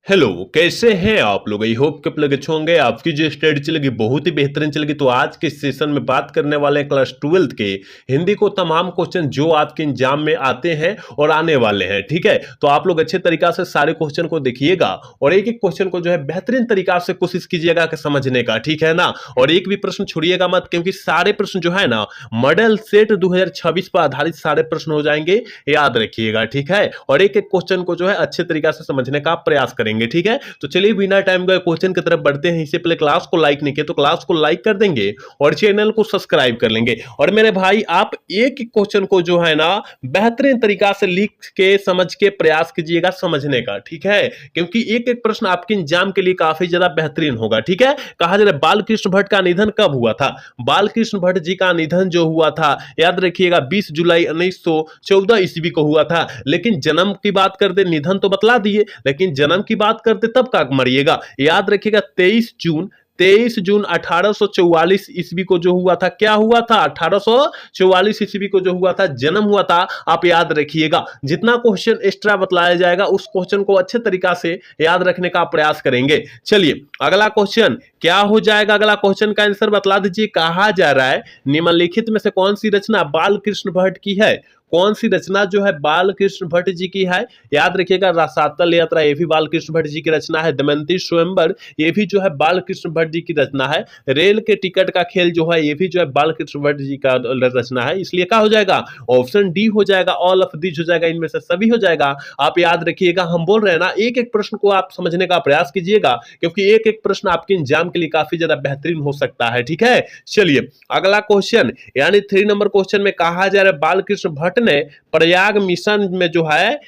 Hello, कैसे हैं आप लोग? आई होप कि आप लोग अच्छे होंगे। आपकी जो स्टडी चलेगी बहुत ही बेहतरीन चलेगी। तो आज के सेशन में बात करने वाले हैं क्लास 12th के हिंदी को तमाम क्वेश्चन जो आपके एग्जाम में आते हैं और आने वाले हैं। ठीक है, तो आप लोग अच्छे तरीका से सारे क्वेश्चन को देखिएगा और एक एक क्वेश्चन को जो है बेहतरीन तरीका से कोशिश कीजिएगा कि समझने का। ठीक है ना, और एक भी प्रश्न छोड़िएगा मत, क्योंकि सारे प्रश्न जो है ना मॉडल सेट 2026 पर आधारित सारे प्रश्न हो जाएंगे, याद रखिएगा। ठीक है, और एक एक क्वेश्चन को जो है अच्छे तरीका से समझने का प्रयास करेंगे। ठीक है, तो चलिए बिना टाइम गए क्वेश्चन की तरफ बढ़ते हैं। इससे पहले क्लास को लाइक नहीं किया तो क्लास को लाइक कर देंगे और चैनल को सब्सक्राइब कर लेंगे। और मेरे भाई आप एक एक क्वेश्चन को जो है ना बेहतरीन तरीका से लिख के समझ के प्रयास कीजिएगा समझने का। ठीक है, क्योंकि एक एक प्रश्न आपके एग्जाम के लिए काफी ज्यादा बेहतरीन होगा। ठीक है, कहा जा रहा है बालकृष्ण भट्ट का निधन कब हुआ था? बालकृष्ण भट्ट जी का निधन जो हुआ था, याद रखिएगा 20 जुलाई 1914 ईस्वी को हुआ था। लेकिन जन्म की बात कर दे, निधन तो बतला दिए, लेकिन जन्म की बात करते तब का मरिएगा। याद रखिएगा 23 जून 1844 ईस्वी को जो हुआ था, क्या हुआ था? 1844 ईस्वी को जो हुआ था, जन्म हुआ था। आप याद रखिएगा, जितना क्वेश्चन एक्स्ट्रा बतलाया जाएगा उस क्वेश्चन को अच्छे तरीका से याद रखने का प्रयास करेंगे। चलिए अगला क्वेश्चन क्या हो जाएगा? अगला क्वेश्चन का आंसर बतला दीजिए। कहा जा रहा है निम्नलिखित में से कौन सी रचना बालकृष्ण भट्ट की है? कौन सी रचना जो है बालकृष्ण भट्ट जी की है? याद रखिएगा रसातल यात्रा ये भी बालकृष्ण भट्ट जी की रचना है। दमयंती स्वयंवर ये भी जो है बालकृष्ण भट्ट जी की रचना है। रेल के टिकट का खेल जो है ये भी जो है बालकृष्ण भट्ट जी का रचना है। इसलिए क्या हो जाएगा? ऑप्शन डी हो जाएगा, ऑल ऑफ दीज हो जाएगा, इनमें से सभी हो जाएगा। आप याद रखिएगा, हम बोल रहे हैं ना एक एक प्रश्न को आप समझने का प्रयास कीजिएगा, क्योंकि एक एक प्रश्न आपके एग्जाम के लिए काफी ज्यादा बेहतरीन हो सकता है। ठीक है, चलिए अगला क्वेश्चन यानी 3 नंबर क्वेश्चन में कहा जा रहा है बालकृष्ण भट्ट ने प्रयाग मिशन में जो है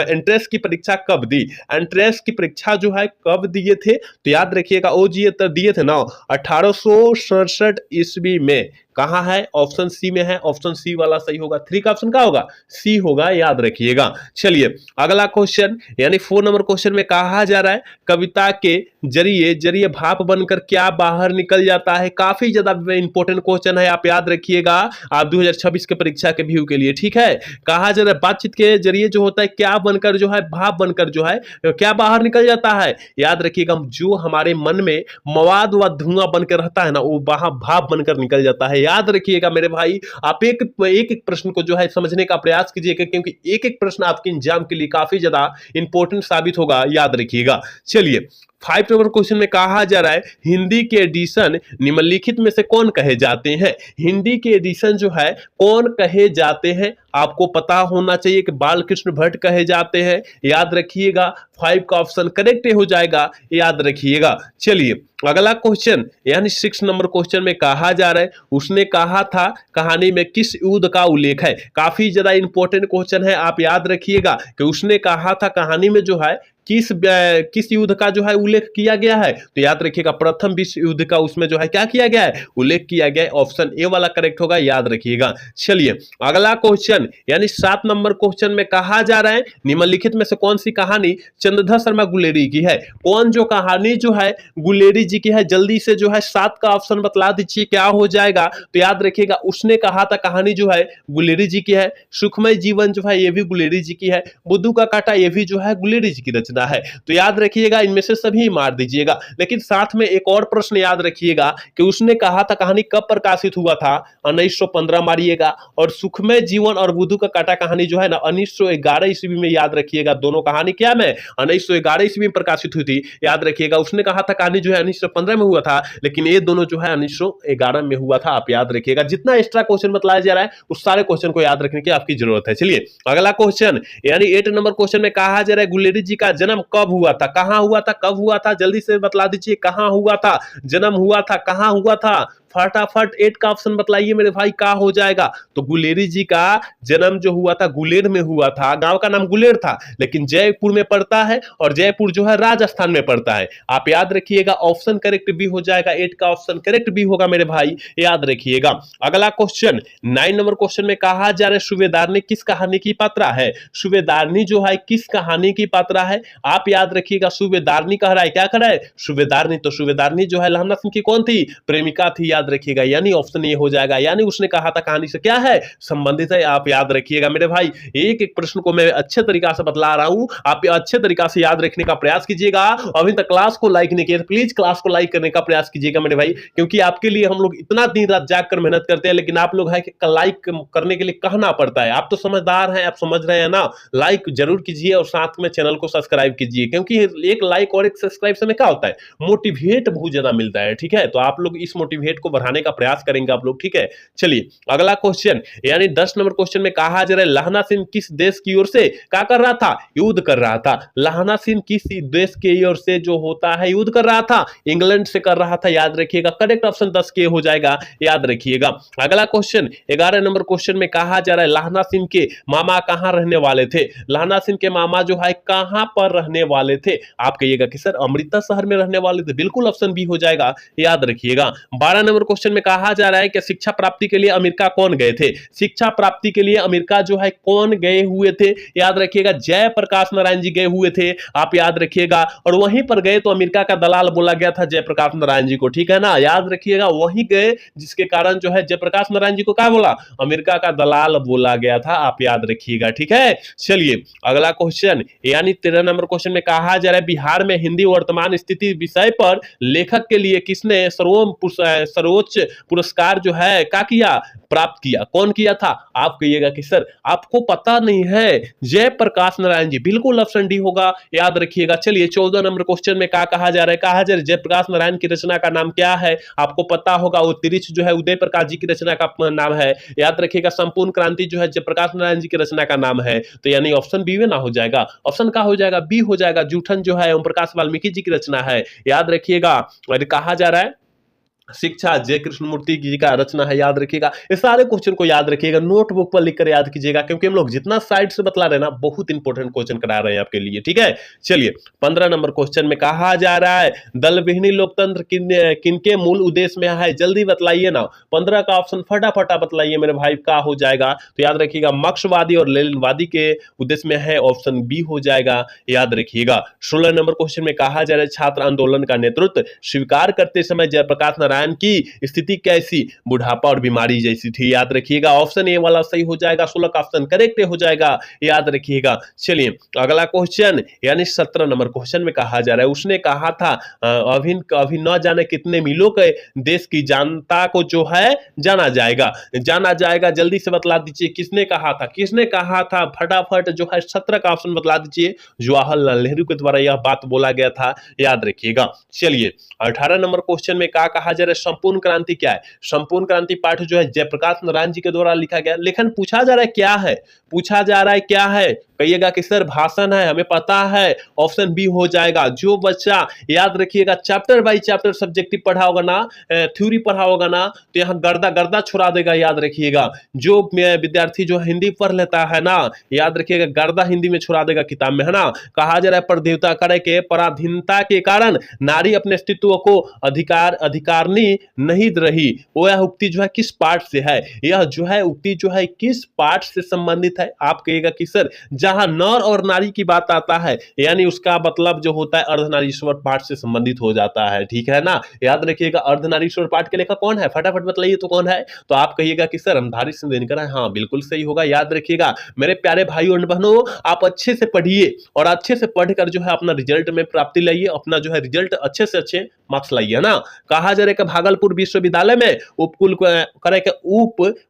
एंट्रेंस की परीक्षा कब दी? एंट्रेंस की परीक्षा जो है कब दिए थे? तो याद रखिएगा ओ जी तो दिए थे ना 1867 ईस्वी में। कहां है? ऑप्शन सी में है। ऑप्शन सी वाला सही होगा। 3 का ऑप्शन क्या होगा? सी होगा, याद रखिएगा। चलिए अगला क्वेश्चन यानी 4 नंबर क्वेश्चन में कहा जा रहा है कविता के जरिए भाप बनकर क्या बाहर निकल जाता है? काफी ज्यादा इंपॉर्टेंट क्वेश्चन है, आप याद रखिएगा आप 2026 के परीक्षा के व्यू के लिए। ठीक है, कहा जा रहा है बातचीत के जरिए जो होता है क्या बनकर जो है भाप बनकर जो है क्या बाहर निकल जाता है? याद रखिएगा जो हमारे मन में मवाद व धुआं बनकर रहता है ना वो भाप बनकर निकल जाता है। याद रखिएगा मेरे भाई, आप एक एक प्रश्न को जो है समझने का प्रयास कीजिएगा, क्योंकि एक एक प्रश्न आपके एग्जाम के लिए काफी ज्यादा इंपॉर्टेंट साबित होगा, याद रखिएगा। चलिए 5 नंबर क्वेश्चन में कहा जा रहा है हिंदी के एडिशन निम्नलिखित में से कौन कहे जाते हैं? हिंदी के एडिशन जो है कौन कहे जाते हैं? आपको पता होना चाहिए कि बालकृष्ण भट्ट कहे जाते हैं। याद रखिएगा 5 का ऑप्शन करेक्ट हो जाएगा, याद रखिएगा। चलिए अगला क्वेश्चन यानी 6 नंबर क्वेश्चन में कहा जा रहा है उसने कहा था कहानी में किस युद्ध का उल्लेख है? काफी ज्यादा इंपॉर्टेंट क्वेश्चन है, आप याद रखिएगा कि उसने कहा था कहानी में जो है किस युद्ध का जो है उल्लेख किया गया है? तो याद रखिएगा प्रथम विश्व युद्ध का उसमें जो है क्या किया गया है? उल्लेख किया गया है। ऑप्शन ए वाला करेक्ट होगा, याद रखिएगा। चलिए अगला क्वेश्चन यानी 7 नंबर क्वेश्चन में कहा जा रहा है निम्नलिखित में से कौन सी कहानी चंद्रधर शर्मा गुलेरी की है? कौन जो कहानी जो है गुलेरी जी की है? जल्दी से जो है 7 का ऑप्शन बतला दीजिए क्या हो जाएगा? तो याद रखिएगा उसने कहा था कहानी जो है गुलेरी जी की है। सुखमय जीवन जो है ये भी गुलेरी जी की है। बुद्धू का कांटा ये भी जो है गुलेरी जी की रचना है। तो याद रखिएगा इनमें से सभी मार दीजिएगा, लेकिन साथ में एक और प्रश्न याद रखिएगा कि उसने कहा था कहानी कब प्रकाशित हुआ था? 1915 मारिएगा। और सुखमय जीवन और बुद्धू का कांटा कहानी जो है ना 1911 ईस्वी में, याद रखिएगा। दोनों कहानी क्या में 1911 ईस्वी में प्रकाशित हुई थी, याद रखिएगा। उसने कहा था कहानी जो है 1915 में हुआ था, लेकिन ये दोनों जो है 1911 में हुआ था, आप याद रखिएगा। जितना एक्स्ट्रा क्वेश्चन बताया जा रहा है उस सारे क्वेश्चन को याद रखने की आपकी जरूरत है। चलिए अगला क्वेश्चन यानी 8 नंबर क्वेश्चन में कहा जा रहा है गुलेरी जी का जन्म कब हुआ था? कहां हुआ था? कब हुआ था? जल्दी से बतला दीजिए कहां हुआ था? जन्म हुआ था, कहां हुआ था? फटाफट 8 का ऑप्शन बतलाइए मेरे भाई, क्या हो जाएगा? तो गुलेरी जी का जन्म जो हुआ था गुलेर में हुआ था। गांव का नाम गुलेर था, लेकिन जयपुर में पड़ता है और जयपुर जो है राजस्थान में पड़ता है। आप याद रखिएगा ऑप्शन करेक्ट भी हो जाएगा, 8 का ऑप्शन करेक्ट भी होगा मेरे भाई, याद रखिएगा। अगला क्वेश्चन 9 नंबर क्वेश्चन में कहा जा रहा है सूबेदारनी किस कहानी की पात्रा है? सूबेदारनी जो है किस कहानी की पात्रा है? आप याद रखिएगा सूबेदारनी कह रहा है, क्या कह रहा है? सूबेदारनी। तो सूबेदारनी जो है लहमना सिंह की कौन थी? प्रेमिका थी, याद याद रखिएगा, यानी ऑप्शन ये हो जाएगा। यानी उसने कहा था कहानी से क्या है, संबंधित है, आप याद रखिएगा मेरे भाई। एक एक प्रश्न को मैं अच्छे तरीका से बतला रहा हूं, आप अच्छे तरीका से याद रखने का प्रयास कीजिएगा। अभी तक क्लास को लाइक नहीं किया तो प्लीज क्लास को लाइक करने का प्रयास कीजिएगा मेरे भाई, क्योंकि आपके लिए हम लोग इतना दिन रात जाग कर मेहनत करते हैं, लेकिन आप लोग है कि लाइक करने के लिए कहना पड़ता है। आप तो समझदार हैं, आप समझ रहे हैं ना, लाइक जरूर कीजिए और साथ में चैनल को सब्सक्राइब कीजिए, क्योंकि एक लाइक और एक सब्सक्राइब से में क्या होता है, मोटिवेट बहुत ज्यादा मिलता है। ठीक है, तो आप लोग इस मोटिवेट को बढ़ाने का प्रयास करेंगे आप लोग। ठीक है, चलिए अगला क्वेश्चन, यानी 10 नंबर क्वेश्चन में कहा जा रहा है लहना सिंह किस देश की ओर से क्या कर रहा था, युद्ध कर रहा था। लहना सिंह किस देश की ओर से जो होता है युद्ध कर रहा था, इंग्लैंड से कर रहा था, याद रखिएगा। करेक्ट ऑप्शन 10 के हो जाएगा, याद रखिएगा। अगला क्वेश्चन 11 नंबर क्वेश्चन में कहा जा रहा है लहना सिंह के मामा कहां रहने वाले थे। लहना सिंह के मामा जो है कहां पर रहने वाले थे, आप कहिएगा कि सर अमृता शहर में रहने वाले थे, बिल्कुल ऑप्शन बी हो जाएगा, याद रखिएगा। 12 नंबर क्वेश्चन में कहा जा रहा है कि शिक्षा प्राप्ति के लिए अमेरिका कौन गए थे। शिक्षा प्राप्ति के लिए अमेरिका जो है कौन गए हुए थे, याद रखिएगा। जयप्रकाश नारायण जी गए हुए थे, आप याद रखिएगा। और वहीं पर गए तो अमेरिका का दलाल बोला गया था जयप्रकाश नारायण जी को, ठीक है ना, याद रखिएगा। वहीं गए जिसके कारण जो है जयप्रकाश नारायण जी को क्या बोला, अमेरिका का दलाल बोला गया था, आप याद रखिएगा। ठीक है, चलिए अगला क्वेश्चन, यानी 13 नंबर क्वेश्चन में कहा जा रहा है बिहार में हिंदी वर्तमान स्थिति विषय पर लेखक के लिए किसने सर्वोच्च पुरस्कार जो है क्या किया, प्राप्त किया, कौन किया था। आप कहिएगा कि सर आपको पता नहीं है, जयप्रकाश नारायण जी, बिल्कुल ऑप्शन डी होगा, याद रखिएगा। चलिए 14 नंबर क्वेश्चन में क्या कहा जा रहा है, कहा जा रहा है जयप्रकाश नारायण की रचना का नाम क्या है, आपको पता होगा वो तिरिछ जो है उदय प्रकाश जी की रचना का नाम है, याद रखिएगा। संपूर्ण क्रांति जो है जयप्रकाश नारायण जी की रचना का नाम है, तो यानी ऑप्शन बी में ना हो जाएगा, ऑप्शन का हो जाएगा, बी हो जाएगा। जूठन जो है ओम प्रकाश वाल्मीकि जी की रचना है, याद रखिएगा। और कहा जा रहा है शिक्षा जय कृष्णमूर्ति जी का रचना है, याद रखिएगा। इस सारे क्वेश्चन को याद रखिएगा, नोटबुक पर लिखकर याद कीजिएगा, क्योंकि हम लोग जितना साइड से बतला रहे हैं ना, बहुत इंपॉर्टेंट क्वेश्चन करा रहे हैं आपके लिए। ठीक है, चलिए 15 नंबर क्वेश्चन में कहा जा रहा है दल विहीन लोकतंत्र किनके मूल उद्देश्य में है, जल्दी बतलाइए ना। 15 का ऑप्शन फटाफटा बतलाइए मेरे भाई, का हो जाएगा, तो याद रखिएगा मार्क्सवादी और लेनिनवादी के उद्देश्य में है, ऑप्शन बी हो जाएगा, याद रखिएगा। 16 नंबर क्वेश्चन में कहा जा रहा है छात्र आंदोलन का नेतृत्व स्वीकार करते समय जयप्रकाश नारायण की स्थिति कैसी, बुढ़ापा और बीमारी जैसी थी, याद रखिएगा। ऑप्शन ए वाला सही हो जाएगा, 16 का ऑप्शन करेक्ट हो जाएगा, याद रखिएगा। चलिए अगला क्वेश्चन, यानी 17 नंबर क्वेश्चन में कहा जा रहा है उसने कहा था अभी न जाने कितने मीलों के देश की जनता को जो है जाना जाएगा, जल्दी से बतला दीजिए किसने कहा था, किसने कहा था, फटाफट जो है 17 का ऑप्शन बतला दीजिए। जवाहरलाल नेहरू के द्वारा यह बात बोला गया था, याद रखिएगा। चलिए 18 नंबर क्वेश्चन में क्या कहा जा रहा है, संपूर्ण क्रांति क्या है। संपूर्ण क्रांति पाठ जो है जयप्रकाश नारायण जी के द्वारा लिखा गया, लेकिन पूछा जा रहा है क्या है, पूछा जा रहा है क्या है, कहिएगा कि सर भाषण है, हमें पता है, ऑप्शन बी हो जाएगा। जो बच्चा याद रखिएगा चैप्टर बाय चैप्टर सब्जेक्टिव पढ़ा होगा ना, थ्योरी पढ़ा होगा ना, तो यहाँ गर्दा छुड़ा देगा, याद रखिएगा। जो विद्यार्थी जो हिंदी पढ़ लेता है ना, याद रखिएगा गर्दा हिंदी में छुड़ा देगा किताब में, है ना। कहा जा रहा है परदेवता करे के पराधीनता के कारण नारी अपने अस्तित्व को अधिकारनी नहीं रही, वो यह उक्ति जो है किस पाठ से है, यह जो है उक्ति जो है किस पाठ से संबंधित है। आप कहिएगा कि सर जहां नर और नारी की बात आता है, यानी उसका मतलब जो होता है अर्धनारीश्वर पाठ से संबंधित हो जाता है, ठीक है ना, याद रखिएगा। अर्धनारीश्वर पाठ के लेखक कौन है, फटाफट बताइए तो कौन है, तो आप कहिएगा कि सर अंधारी सिंह दिनकर है, हाँ बिल्कुल सही होगा, याद रखिएगा। मेरे प्यारे भाइयों और बहनों, आप अच्छे से पढ़िए और अच्छे से पढ़कर जो है अपना रिजल्ट में प्राप्ति लाइए, अपना जो है रिजल्ट अच्छे से अच्छे मार्क्स लाइए ना। कहा जा रहा है कि भागलपुर विश्वविद्यालय में उप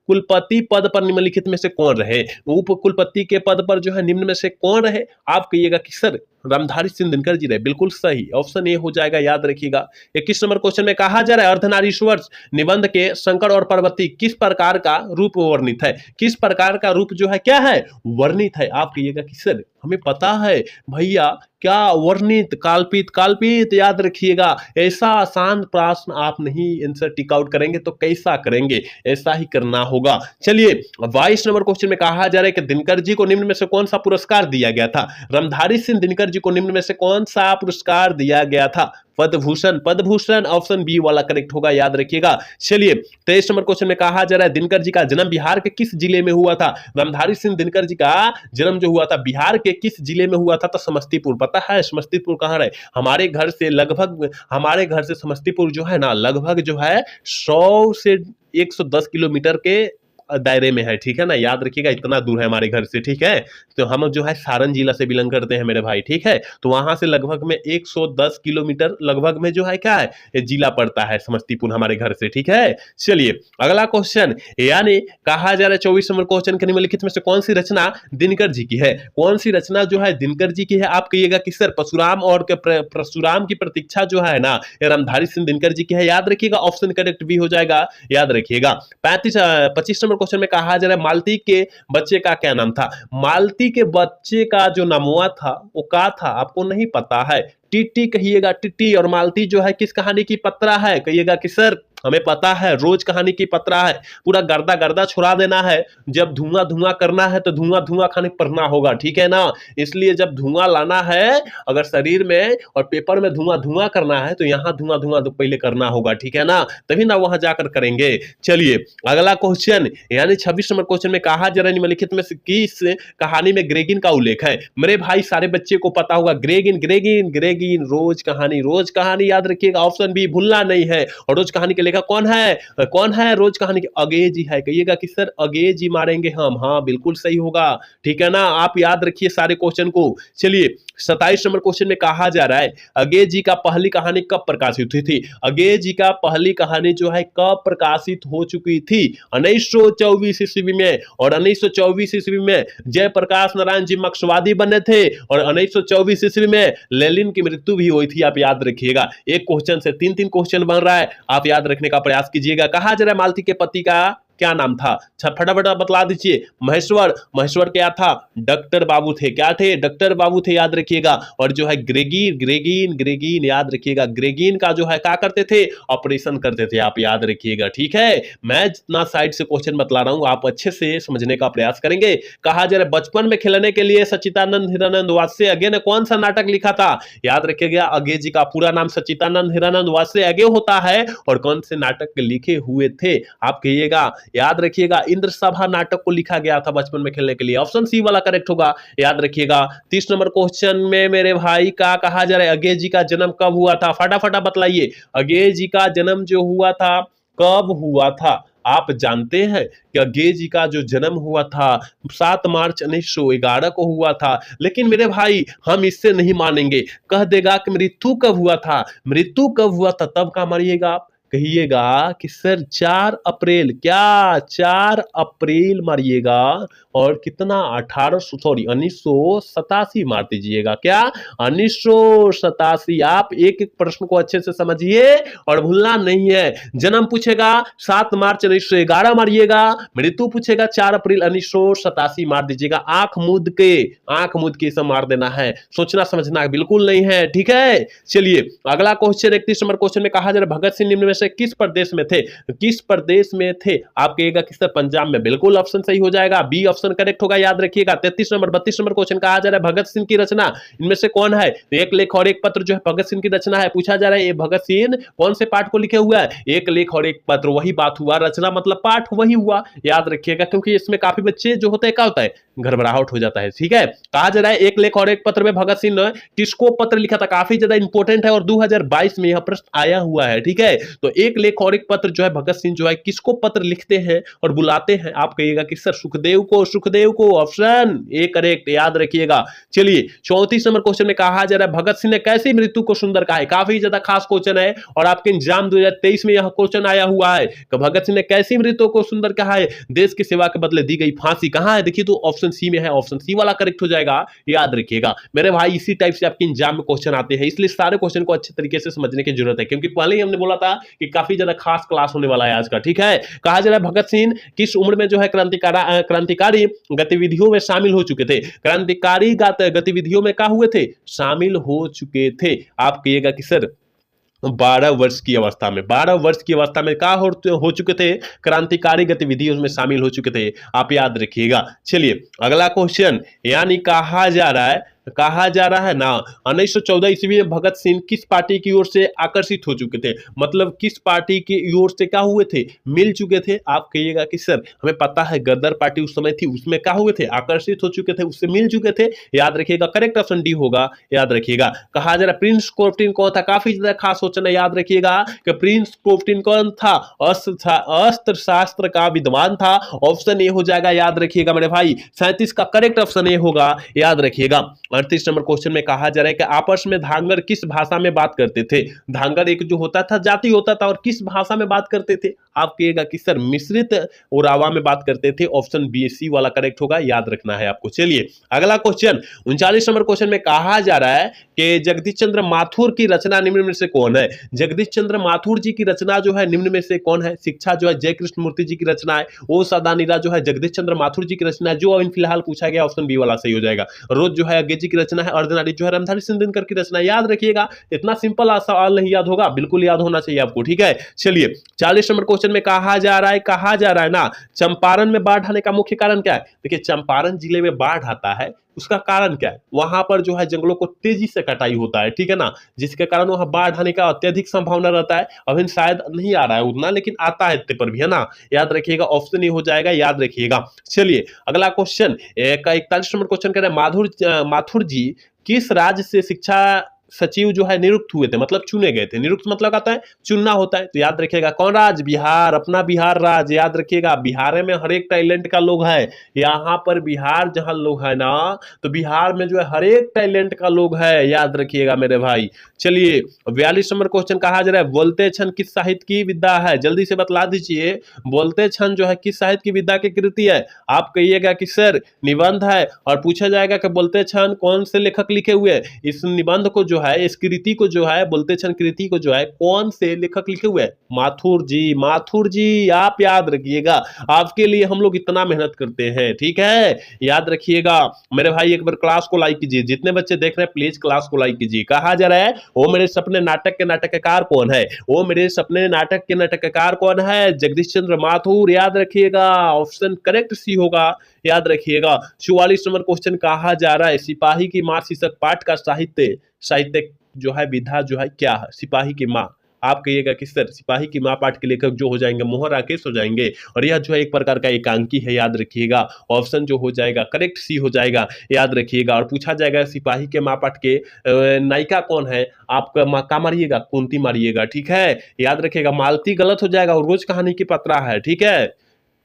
कुलपति पद पर निम्नलिखित में से कौन रहे, उप कुलपति के पद पर जो है निम्न में से कौन रहे। आप कहिएगा कि सर रामधारी सिंह दिनकर जी रहे, बिल्कुल सही, ऑप्शन ए हो जाएगा, याद रखिएगा। 21 नंबर क्वेश्चन में कहा जा रहा है अर्धनारीश्वर निबंध के शंकर और पार्वती किस प्रकार का रूप वर्णित है, किस प्रकार का रूप जो है क्या है, वर्णित है। आप कहिएगा कि सर हमें पता है भैया, क्या वर्णित, काल्पित, याद रखिएगा। ऐसा आसान प्रश्न आप नहीं आंसर टिक आउट करेंगे तो कैसा करेंगे, ऐसा ही करना होगा। चलिए 22 नंबर क्वेश्चन में कहा जा रहा है कि दिनकर जी को निम्न में से कौन सा पुरस्कार दिया गया था। रामधारी सिंह दिनकर जी को निम्न में से कौन सा पुरस्कार दिया गया था, पद्मभूषण, पद्मभूषण ऑप्शन बी वाला करेक्ट होगा, याद रखिएगा। चलिए 23 नंबर क्वेश्चन में कहा जा रहा है दिनकर जी का जन्म बिहार के किस जिले में हुआ था? रामधारी सिंह दिनकर जी का जन्म जो हुआ था बिहार के किस जिले में हुआ था? तो समस्तीपुर। पता है समस्तीपुर कहाँ है? हमारे घर से लगभग, हमारे घर से समस्तीपुर जो है ना लगभग जो है 100 से 110 किलोमीटर के दायरे में है, ठीक है ना, याद रखिएगा इतना दूर है हमारे घर से, ठीक है। तो हम जो है सारण जिला से बिलोंग करते हैं मेरे भाई, ठीक है। तो वहां से लगभग में 110 किलोमीटर लगभग में जो है क्या है ये जिला पड़ता है समस्तीपुर हमारे घर से, ठीक है। चलिए अगला क्वेश्चन, यानी कहा जा रहा है 24 नंबर क्वेश्चन के निम्नलिखित में से कौन सी रचना दिनकर जी की है? कौन सी रचना जो है दिनकर जी की है? आप कहिएगा कि सर परशुराम और परशुराम की प्रतीक्षा जो है ना रामधारी सिंह दिनकर जी की है, याद रखिएगा ऑप्शन करेक्ट भी हो जाएगा, याद रखिएगा। 25 नंबर क्वेश्चन में कहा जा रहा है मालती के बच्चे का क्या नाम था? मालती के बच्चे का जो नामुआ था वो क्या था? आपको नहीं पता है? टिट्टी कहिएगा, टिट्टी। और मालती जो है किस कहानी की पत्रा है? कहिएगा कि सर हमें पता है रोज कहानी की पत्रा है। पूरा गर्दा गर्दा छुड़ा देना है, जब धुआं धुआं करना है तो धुआं धुआं खाने पड़ना होगा, ठीक है ना। इसलिए जब धुआं लाना है अगर शरीर में और पेपर में धुआं धुआं करना है तो यहाँ धुआं धुआं तो पहले करना होगा, ठीक है ना, तभी ना वहां जाकर करेंगे। चलिए अगला क्वेश्चन, यानी 26 नंबर क्वेश्चन में कहा जा रहा है निम्नलिखित में से किस कहानी में ग्रेगिन का उल्लेख है? मेरे भाई सारे बच्चे को पता होगा ग्रेगिन, ग्रेगिन ग्रेगिन रोज कहानी याद रखिएगा, ऑप्शन बी भूलना नहीं है। और रोज कहानी के लेखक कौन है? कौन है रोज कहानी के? अगे जी है। कहिएगा कि सर अगे जी मारेंगे हम, हाँ बिल्कुल सही होगा, ठीक है ना। आप याद रखिए सारे क्वेश्चन को। चलिए 27 नंबर क्वेश्चन में कहा जा रहा है अगे जी का पहली कहानी कब प्रकाशित हुई थी? अगे जी का पहली कहानी जो है कब प्रकाशित हो चुकी थी? 1924 ईस्वी में। और 1924 ईस्वी में जयप्रकाश नारायण जी मार्क्सवादी बने थे और 1924 ईस्वी में लेनिन की मृत्यु भी हुई थी, आप याद रखिएगा। एक क्वेश्चन से तीन तीन क्वेश्चन बन रहा है, आप याद रखने का प्रयास कीजिएगा। कहा जा रहा है मालती के पति का क्या नाम था? फटाफट बतला दीजिए। महेश्वर, महेश्वर क्या था? डॉक्टर बाबू थे। क्या थे? डॉक्टर बाबू थे, याद रखिएगा। और जो है ग्रेगिन, ग्रेगिन ग्रेगिन याद रखिएगा, ग्रेगिन का जो है क्या करते थे? ऑपरेशन करते थे, आप याद रखिएगा, ठीक है। मैं जितना साइड से क्वेश्चन बतला रहा हूं आप अच्छे से समझने का प्रयास करेंगे। कहा जा रहा है बचपन में खिलाने के लिए सच्चिदानंद हिरानंद वात्से अगे ने कौन सा नाटक लिखा था? याद रखिएगा अगे जी का पूरा नाम सच्चिदानंद हिरानंद वात्से अगे होता है। और कौन से नाटक लिखे हुए थे? आप कहिएगा, याद रखिएगा इंद्र सभा नाटक को लिखा गया था बचपन में खेलने के लिए, ऑप्शन सी वाला करेक्ट होगा, याद रखिएगा। 30 नंबर क्वेश्चन में मेरे भाई का कहा जा रहा है अगे जी का जन्म कब हुआ था? फटाफट बतलाइए, अगे जी का जन्म जो हुआ था कब हुआ था? आप जानते हैं कि अगे जी का जो जन्म हुआ था 7 मार्च 1911 को हुआ था। लेकिन मेरे भाई हम इससे नहीं मानेंगे, कह देगा कि मृत्यु कब हुआ था? मृत्यु कब हुआ था तब का मानिएगा आप? कहिएगा कि सर 4 अप्रैल, क्या 4 अप्रैल मारिएगा। और कितना 1987 मार दीजिएगा, क्या 1987। आप एक एक प्रश्न को अच्छे से समझिए और भूलना नहीं है। जन्म पूछेगा 7 मार्च 1911 मारिएगा, मृत्यु पूछेगा 4 अप्रैल 1987 मार दीजिएगा। आंख मूंद के सब मार देना है, सोचना समझना बिल्कुल नहीं है, ठीक है। चलिए अगला क्वेश्चन 31 नंबर क्वेश्चन में कहा जा रहा है भगत सिंह निम्न में से किस प्रदेश में थे? किस प्रदेश में थे? आप कहिएगा कि सर पंजाब में, बिल्कुल ऑप्शन सही हो जाएगा, बी ऑप्शन करेक्ट होगा, याद रखिएगा। 32 नंबर 32 नंबर क्वेश्चन कहा जा रहा है भगत सिंह की रचना इनमें से कौन है? एक लेख और एक पत्र जो है भगत सिंह की रचना है। पूछा जा रहा है ये भगत सिंह कौन से पाठ को लिखे हुआ है? एक लेख और एक पत्र, वही बात हुआ, रचना मतलब पाठ वही हुआ, याद रखिएगा। क्योंकि इसमें काफी बच्चे जो होते हैं क्या होता है घबराहट हो जाता है, ठीक है। कहा जा रहा है एक लेख और एक पत्र में भगत सिंह ने किसको पत्र लिखा था? काफी ज्यादा इंपॉर्टेंट है और 2022 में यह प्रश्न आया हुआ है, ठीक है। तो एक लेख और एक पत्र जो है भगत सिंह जो है किसको पत्र लिखते हैं और बुलाते हैं? आप कहिएगा कि सर सुखदेव को, सुखदेव को, ऑप्शन ए करेक्ट, याद रखिएगा। चलिए 34 नंबर क्वेश्चन में कहा जा रहा है भगत सिंह ने कैसी मृत्यु को सुंदर कहा है? काफी ज्यादा खास क्वेश्चन है और आपके एग्जाम 2023 में यह क्वेश्चन आया हुआ है कि भगत सिंह ने कैसी मृत्यु को सुंदर कहा है? देश की सेवा के बदले दी गई फांसी। कहां है? देखिए तो ऑप्शन सी में है, ऑप्शन सी वाला करेक्ट हो जाएगा, याद रखिएगा। मेरे भाई इसी टाइप से आपके एग्जाम में क्वेश्चन आते हैं, इसलिए सारे क्वेश्चन को अच्छे तरीके से समझने की जरूरत है, क्योंकि पहले ही हमने बोला था कि काफी ज्यादा खास क्लास होने वाला है आज का, ठीक है। कहा जा रहा है भगत सिंह किस उम्र में जो है क्रांतिकारी गतिविधियों में शामिल हो चुके थे? क्रांतिकारी गतिविधियों में क्या हुए थे? शामिल हो चुके थे। आप कहिएगा कि सर 12 वर्ष की अवस्था में, 12 वर्ष की अवस्था में क्या हो चुके थे? क्रांतिकारी गतिविधियों में शामिल हो चुके थे, आप याद रखिएगा। चलिए अगला क्वेश्चन, यानी कहा जा रहा है कहा जा रहा है ना 1914 ईस्वी में भगत सिंह किस पार्टी की ओर से आकर्षित हो चुके थे, मतलब किस पार्टी की ओर से क्या हुए थे, मिल चुके थे। आप कहिएगा कि सर हमें पता है गदर पार्टी उस समय थी, उसमें क्या हुए थे, आकर्षित हो चुके थे, उससे मिल चुके थे। याद रखिएगा करेक्ट ऑप्शन डी होगा। याद रखिएगा कहा जा रहा प्रिंस कोफ्टिन कौन था, काफी ज्यादा खास सोचना। याद रखिएगा कि प्रिंस कोफ्टिन कौन था, अस्त्र शास्त्र का विद्वान था। ऑप्शन ए हो जाएगा। याद रखिएगा मेरे भाई 37 का करेक्ट ऑप्शन ए होगा। याद रखिएगा 38 नंबर क्वेश्चन में कहा जा रहा है कि आपस में धांगर किस भाषा में बात करते थे। धांगर एक जो होता था जाति होता था, और किस भाषा में बात करते थे, आप कहिएगा कि सर मिश्रित ओरावा में बात करते थे। ऑप्शन बी सी वाला करेक्ट होगा। याद रखना है आपको। चलिए अगला क्वेश्चन 39 नंबर क्वेश्चन में कहा जा रहा है कि जगदीश चंद्र माथुर की रचना निम्न में से कौन है। जगदीश चंद्र माथुर जी की रचना जो है निम्न में से कौन है। शिक्षा जो है जय कृष्ण मूर्ति जी की रचना है। ओ सदा नीरा जो है जगदीश चंद्र माथुर जी की रचना है, जो अभी फिलहाल पूछा गया। ऑप्शन बी वाला सही हो जाएगा। रोज जो है अज्ञे जी की रचना है। अर्धनारी जो है रामधारी सिंह दिनकर की रचना है। याद रखिएगा इतना सिंपल सवाल नहीं याद होगा, बिल्कुल याद होना चाहिए आपको। ठीक है चलिए 40 नंबर क्वेश्चन में कहा जा रहा है ना चंपारण में बाढ़ आने का मुख्य कारण क्या है। देखिए चंपारण जिले में बाढ़ आता है, उसका कारण क्या है, वहां पर जो है जंगलों को तेजी से कटाई होता है, ठीक है ना, जिसके कारण वहां बाढ़ आने का अत्यधिक संभावना रहता है। अभी शायद नहीं आ रहा है उतना, लेकिन आता है इतने पर भी, है ना। याद रखिएगा ऑप्शन ही हो जाएगा। याद रखिएगा। चलिए अगला क्वेश्चन 41 नंबर क्वेश्चन कह रहे हैं माथुर जी किस राज्य से शिक्षा सचिव जो है नियुक्त हुए थे, मतलब चुने गए थे। नियुक्त मतलब आता है चुनना होता है। तो याद रखिएगा कौन राज्य, बिहार, अपना बिहार राज्य। याद रखिएगा बिहार में हर एक टैलेंट का लोग है। यहाँ पर बिहार जहां लोग है ना, तो बिहार में जो है हर एक टैलेंट का लोग है। याद रखिएगा मेरे भाई। चलिए 42 नंबर क्वेश्चन कहा जा रहा है बोलते क्षण किस साहित्य की विद्या है, जल्दी से बतला दीजिए। बोलते क्षण जो है किस साहित्य की विद्या की कृति है। आप कहिएगा कि सर निबंध है, और पूछा जाएगा कि बोलते क्षण कौन से लेखक लिखे हुए हैं। इस निबंध को जो है, इस कृति को जो है, बोलते क्षण कृति को जो है कौन से लेखक लिखे हुए हैं, माथुर जी। माथुर जी आप याद रखिएगा, आपके लिए हम लोग इतना मेहनत करते हैं, ठीक है। याद रखिएगा मेरे भाई। एक बार क्लास को लाइक कीजिए, जितने बच्चे देख रहे हैं प्लीज क्लास को लाइक कीजिए। कहा जा रहा है ओ मेरे सपने नाटक के नाटककार कौन है। ओ मेरे सपने नाटक के नाटककार कौन है, जगदीश चंद्र माथुर। याद रखिएगा ऑप्शन करेक्ट सी होगा। याद रखिएगा 44 नंबर क्वेश्चन कहा जा रहा है सिपाही की मां शीर्षक पाठ का साहित्य जो है विधा जो है क्या है। सिपाही की मां, आप कहिएगा कि सर सिपाही की मां पाठ के लेखक जो हो जाएंगे मोहन राकेश हो जाएंगे, और यह जो है एक प्रकार का एकांकी है। याद रखिएगा ऑप्शन जो हो जाएगा करेक्ट सी हो जाएगा। याद रखिएगा। और पूछा जाएगा सिपाही के मां पाठ के नायिका कौन है, आपका का मारिएगा, कुंती मारिएगा, ठीक है। याद रखिएगा मालती गलत हो जाएगा, और रोज कहानी की पत्रा है, ठीक है।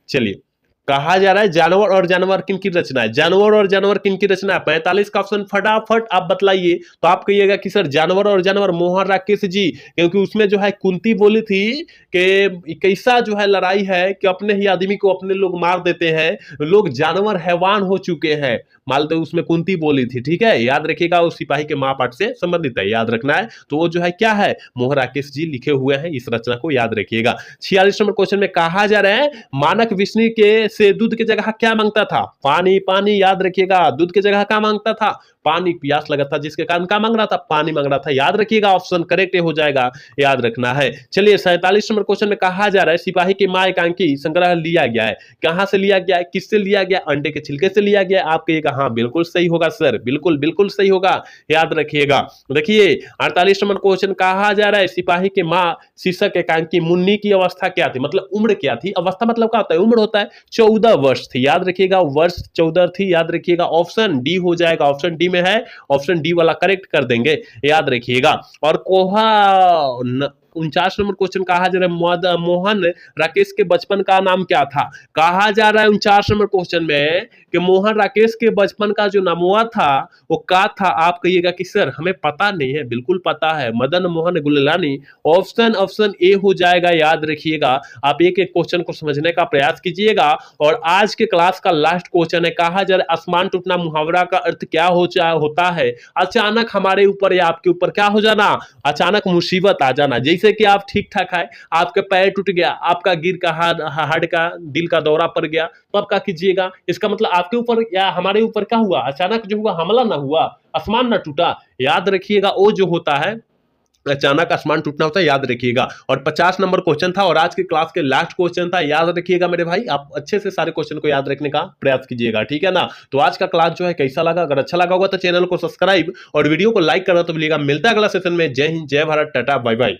चलिए कहा जा रहा है जानवर और जानवर किन की रचना है। जानवर और जानवर किन की रचना है, 45 का ऑप्शन फटाफट आप बतलाइए। तो आप कहिएगा कि सर जानवर और जानवर मोहन राकेश जी, क्योंकि उसमें जो है कुंती बोली थी कि कैसा जो है लड़ाई है कि अपने ही आदमी को अपने लोग मार देते हैं, लोग जानवर हैवान हो चुके हैं, मालते उसमें कुंती बोली थी, ठीक है। याद रखिएगा उस सिपाही के मां पाठ से संबंधित है, याद रखना है। तो वो जो है क्या है, मोहन राकेश जी लिखे हुए हैं इस रचना को, याद रखिएगा। 46 नंबर क्वेश्चन में कहा जा रहा है मानक विष्णु के से दूध की जगह क्या मांगता था, पानी। पानी याद रखिएगा, दूध की जगह क्या मांगता था, पानी। प्यास लगा था जिसके कारण क्या मांग रहा था, पानी मांग रहा था। याद रखिएगा ऑप्शन करेक्ट हो जाएगा। याद रखना है। चलिए 47 नंबर क्वेश्चन में कहा जा रहा है सिपाही की मां एकांकी संग्रह लिया गया है, कहां से लिया गया है, किससे लिया गया, अंडे के छिलके से लिया गया। आप कहिएगा हाँ बिल्कुल सही होगा सर, बिल्कुल बिल्कुल सही होगा। याद रखिएगा। देखिए 48 नंबर क्वेश्चन कहा जा रहा है सिपाही की मां शीर्षक एकांकी मुन्नी की अवस्था क्या थी, मतलब उम्र क्या थी। अवस्था मतलब क्या होता है, उम्र होता है। 14 वर्ष थी। याद रखिएगा वर्ष 14 थी। याद रखिएगा ऑप्शन डी हो जाएगा, ऑप्शन डी में है, ऑप्शन डी वाला करेक्ट कर देंगे। याद रखिएगा। और कोहा 49 नंबर क्वेश्चन कहा जा रहा है मोहन राकेश के बचपन का नाम क्या था। कहा जा रहा है 49 नंबर क्वेश्चन में कि मोहन राकेश के बचपन का जो नाम हुआ था वो क्या था। आप कहिएगा कि सर हमें पता नहीं है, बिल्कुल पता है, मदन मोहन गुलेलानी। ऑप्शन ए हो जाएगा। याद रखिएगा। आप एक एक क्वेश्चन को समझने का प्रयास कीजिएगा। और आज के क्लास का लास्ट क्वेश्चन है, कहा जा रहा है आसमान टूटना मुहावरा का अर्थ क्या होता है। अचानक हमारे ऊपर या आपके ऊपर क्या हो जाना, अचानक मुसीबत आ जाना। जैसे कि आप ठीक ठाक है, आपका पैर टूट गया, आपका गिर का हार्ट का दिल का दौरा पड़ गया, तो आप क्या कीजिएगा, इसका मतलब आपके ऊपर या हमारे ऊपर क्या हुआ, अचानक जो हुआ हमला ना हुआ, आसमान ना टूटा। याद रखिएगा वो जो होता है अचानक आसमान टूटना होता है, याद रखिएगा। और 50 नंबर क्वेश्चन था और आज की क्लास के लास्ट क्वेश्चन था, याद रखिएगा मेरे भाई। आप अच्छे से सारे क्वेश्चन को याद रखने का प्रयास कीजिएगा, ठीक है ना। तो आज का क्लास जो है कैसा लगा, अगर अच्छा लगा होगा तो चैनल को सब्सक्राइब और वीडियो को लाइक करना तो भूलिएगा। मिलता है अगला सेशन में। जय हिंद, जय भारत, टाटा, बाय बाय।